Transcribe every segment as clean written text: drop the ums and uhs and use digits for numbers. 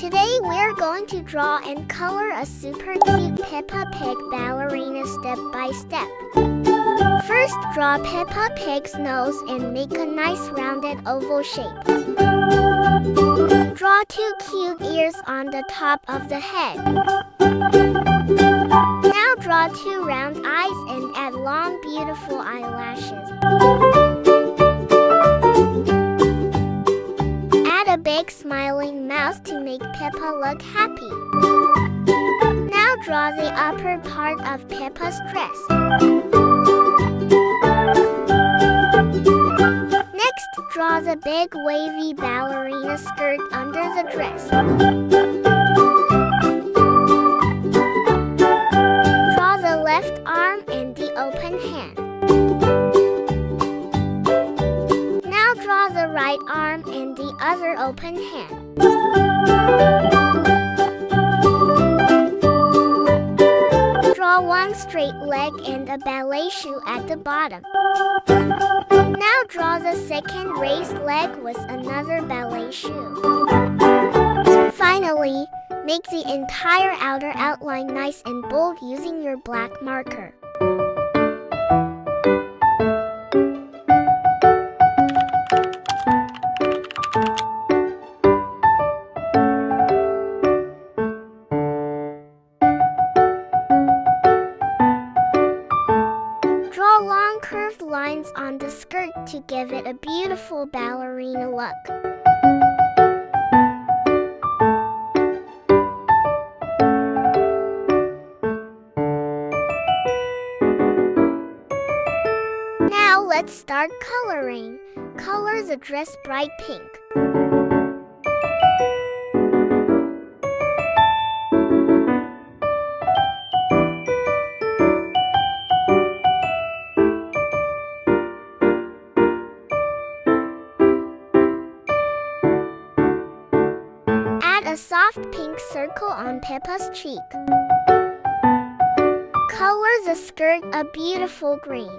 Today we're going to draw and color a super cute Peppa Pig ballerina step by step. First, draw Peppa Pig's nose and make a nice rounded oval shape. Draw two cute ears on the top of the head. Now draw two round eyes and add long beautiful eyelashes. Add a big smiling mouth to make Peppa look happy. Now draw the upper part of Peppa's dress. Next, draw the big wavy ballerina skirt under the dress. Draw the left arm and the open hand. Now draw the right arm and the other open hand. Draw one straight leg and a ballet shoe at the bottom. Now draw the second raised leg with another ballet shoe. Finally, make the entire outer outline nice and bold using your black marker. Draw long curved lines on the skirt to give it a beautiful ballerina look. Now let's start coloring. Color the dress bright pink. Add a soft pink circle on Peppa's cheek. Color the skirt a beautiful green.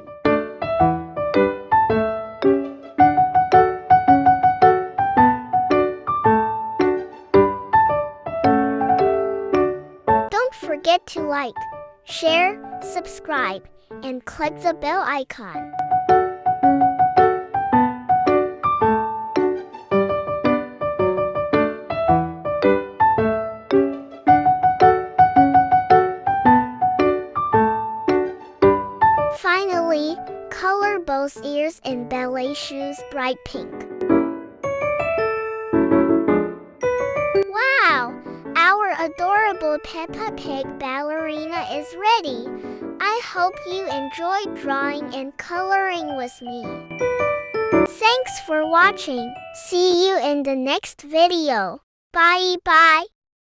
Don't forget to like, share, subscribe, and click the bell icon. Finally, color both ears and ballet shoes bright pink. Wow! Our adorable Peppa Pig ballerina is ready. I hope you enjoyed drawing and coloring with me. Thanks for watching. See you in the next video. Bye bye.